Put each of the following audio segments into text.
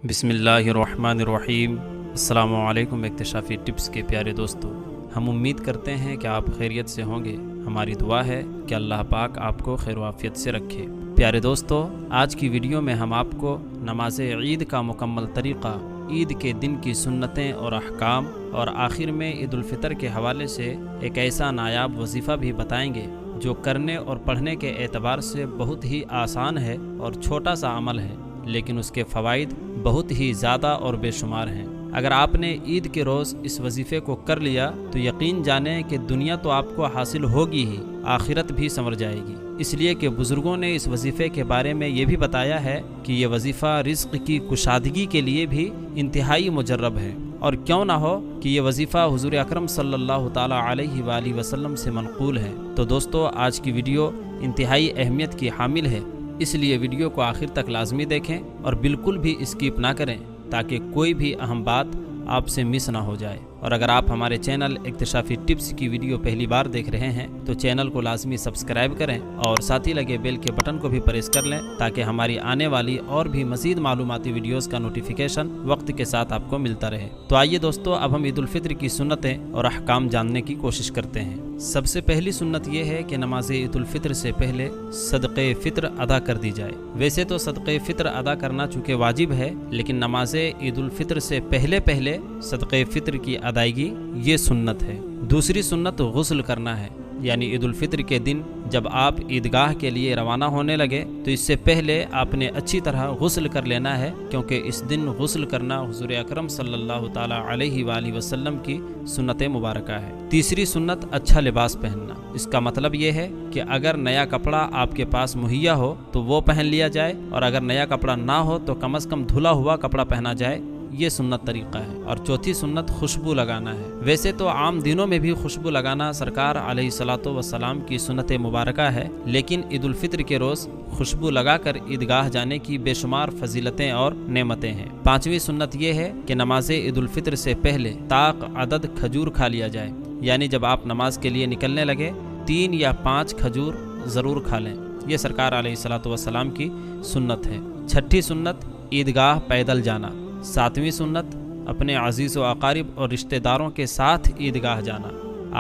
بسم اللہ الرحمن الرحیم۔ السلام علیکم اکتشافی ٹپس کے پیارے دوستو، ہم امید کرتے ہیں کہ آپ خیریت سے ہوں گے۔ ہماری دعا ہے کہ اللہ پاک آپ کو خیر و عافیت سے رکھے۔ پیارے دوستو، آج کی ویڈیو میں ہم آپ کو نماز عید کا مکمل طریقہ، عید کے دن کی سنتیں اور احکام، اور آخر میں عید الفطر کے حوالے سے ایک ایسا نایاب وظیفہ بھی بتائیں گے جو کرنے اور پڑھنے کے اعتبار سے بہت ہی آسان ہے اور چھوٹا سا عمل ہے، لیکن اس کے فوائد بہت ہی زیادہ اور بے شمار ہیں۔ اگر آپ نے عید کے روز اس وظیفے کو کر لیا تو یقین جانیں کہ دنیا تو آپ کو حاصل ہوگی ہی، آخرت بھی سنور جائے گی، اس لیے کہ بزرگوں نے اس وظیفے کے بارے میں یہ بھی بتایا ہے کہ یہ وظیفہ رزق کی کشادگی کے لیے بھی انتہائی مجرب ہے، اور کیوں نہ ہو کہ یہ وظیفہ حضور اکرم صلی اللہ تعالیٰ علیہ وآلہ وسلم سے منقول ہے۔ تو دوستو، آج کی ویڈیو انتہائی اہمیت کی حامل ہے، اس لیے ویڈیو کو آخر تک لازمی دیکھیں اور بالکل بھی اسکپ نہ کریں تاکہ کوئی بھی اہم بات آپ سے مس نہ ہو جائے۔ اور اگر آپ ہمارے چینل اکتشافی ٹپس کی ویڈیو پہلی بار دیکھ رہے ہیں تو چینل کو لازمی سبسکرائب کریں اور ساتھ ہی لگے بیل کے بٹن کو بھی پریس کر لیں تاکہ ہماری آنے والی اور بھی مزید معلوماتی ویڈیوز کا نوٹیفیکیشن وقت کے ساتھ آپ کو ملتا رہے۔ تو آئیے دوستو، اب ہم عید الفطر کی سنتیں اور احکام جاننے کی کوشش کرتے ہیں۔ سب سے پہلی سنت یہ ہے کہ نماز عید الفطر سے پہلے صدقہ فطر ادا کر دی جائے۔ ویسے تو صدقہ فطر ادا کرنا چونکہ واجب ہے، لیکن نماز عید الفطر سے پہلے صدقہ فطر کی ادائیگی یہ سنت ہے۔ دوسری سنت غسل کرنا ہے، یعنی عید الفطر کے دن جب آپ عیدگاہ کے لیے روانہ ہونے لگے تو اس سے پہلے آپ نے اچھی طرح غسل کر لینا ہے، کیونکہ اس دن غسل کرنا حضور اکرم صلی اللہ تعالیٰ علیہ وآلہ وسلم کی سنت مبارکہ ہے۔ تیسری سنت اچھا لباس پہننا۔ اس کا مطلب یہ ہے کہ اگر نیا کپڑا آپ کے پاس مہیا ہو تو وہ پہن لیا جائے، اور اگر نیا کپڑا نہ ہو تو کم از کم دھلا ہوا کپڑا پہنا جائے، یہ سنت طریقہ ہے۔ اور چوتھی سنت خوشبو لگانا ہے۔ ویسے تو عام دنوں میں بھی خوشبو لگانا سرکار علیہ الصلوۃ والسلام کی سنت مبارکہ ہے، لیکن عید الفطر کے روز خوشبو لگا کر عیدگاہ جانے کی بے شمار فضیلتیں اور نعمتیں ہیں۔ پانچویں سنت یہ ہے کہ نماز عید الفطر سے پہلے طاق عدد کھجور کھا لیا جائے، یعنی جب آپ نماز کے لیے نکلنے لگے 3 یا 5 کھجور ضرور کھا لیں، یہ سرکار علیہ الصلوۃ والسلام کی سنت ہے۔ چھٹی سنت عیدگاہ پیدل جانا۔ ساتویں سنت اپنے عزیز و اقارب اور رشتہ داروں کے ساتھ عیدگاہ جانا۔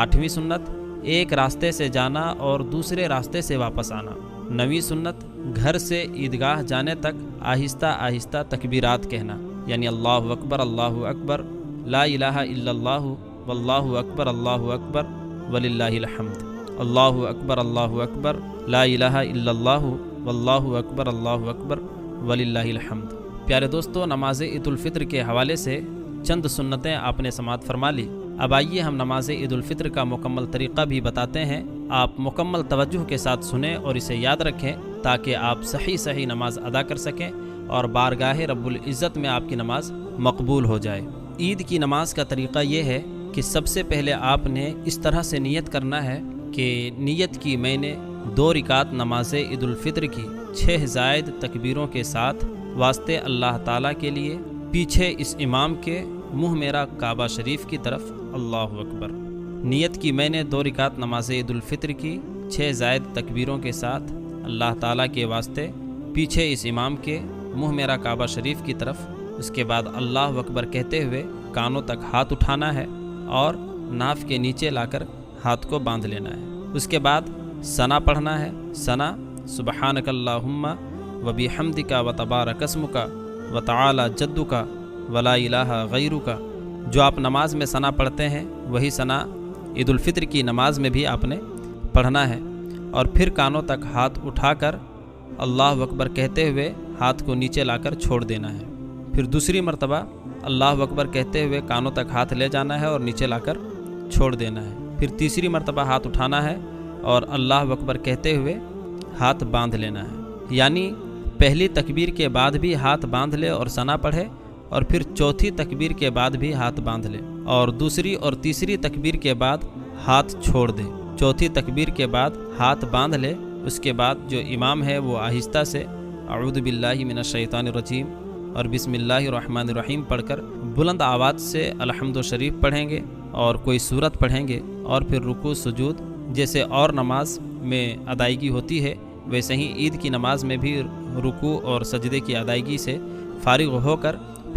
آٹھویں سنت ایک راستے سے جانا اور دوسرے راستے سے واپس آنا۔ نویں سنت گھر سے عیدگاہ جانے تک آہستہ آہستہ تکبیرات کہنا، یعنی اللہ اکبر لا الہ الا اللہ واللہ اکبر وللہ الحمد، اللہ اکبر لا الہ الا اللہ واللہ اکبر وللہ الحمد۔ پیارے دوستو، نماز عید الفطر کے حوالے سے چند سنتیں آپ نے سماعت فرما لی۔ اب آئیے ہم نماز عید الفطر کا مکمل طریقہ بھی بتاتے ہیں۔ آپ مکمل توجہ کے ساتھ سنیں اور اسے یاد رکھیں تاکہ آپ صحیح نماز ادا کر سکیں اور بارگاہ رب العزت میں آپ کی نماز مقبول ہو جائے۔ عید کی نماز کا طریقہ یہ ہے کہ سب سے پہلے آپ نے اس طرح سے نیت کرنا ہے کہ نیت کی میں نے 2 رکعت نماز عید الفطر کی 6 زائد تکبیروں کے ساتھ واسطے اللہ تعالیٰ کے لیے، پیچھے اس امام کے منہ میرا کعبہ شریف کی طرف، اللہ اکبر۔ نیت کی میں نے 2 رکعت نماز عید الفطر کی 6 زائد تکبیروں کے ساتھ اللہ تعالیٰ کے واسطے، پیچھے اس امام کے منہ میرا کعبہ شریف کی طرف۔ اس کے بعد اللہ اکبر کہتے ہوئے کانوں تک ہاتھ اٹھانا ہے اور ناف کے نیچے لا کر ہاتھ کو باندھ لینا ہے۔ اس کے بعد ثنا پڑھنا ہے۔ ثنا سبحانک اللہم وبحمدک وتبارک اسمک وتعالی جدک ولا الہ غیرک۔ جو آپ نماز میں ثنا پڑھتے ہیں وہی ثنا عید الفطر کی نماز میں بھی آپ نے پڑھنا ہے، اور پھر کانوں تک ہاتھ اٹھا کر اللہ اکبر کہتے ہوئے ہاتھ کو نیچے لا کر چھوڑ دینا ہے۔ پھر دوسری مرتبہ اللہ اکبر کہتے ہوئے کانوں تک ہاتھ لے جانا ہے اور نیچے لا کر چھوڑ دینا ہے۔ پھر تیسری مرتبہ ہاتھ اٹھانا ہے اور اللہ اکبر کہتے ہوئے ہاتھ باندھ لینا ہے، یعنی پہلی تکبیر کے بعد بھی ہاتھ باندھ لے اور ثنا پڑھے، اور پھر چوتھی تکبیر کے بعد بھی ہاتھ باندھ لے، اور دوسری اور تیسری تکبیر کے بعد ہاتھ چھوڑ دے۔ چوتھی تکبیر کے بعد ہاتھ باندھ لے۔ اس کے بعد جو امام ہے وہ آہستہ سے اعوذ باللہ من الشیطان الرجیم اور بسم اللہ الرحمن الرحیم پڑھ کر بلند آواز سے الحمد شریف پڑھیں گے اور کوئی سورت پڑھیں گے، اور پھر رکوع سجود جیسے اور نماز میں ادائیگی ہوتی ہے ویسے ہی عید کی نماز میں بھی رکوع اور سجدے کی ادائیگی سے فارغ ہو کر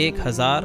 1000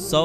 100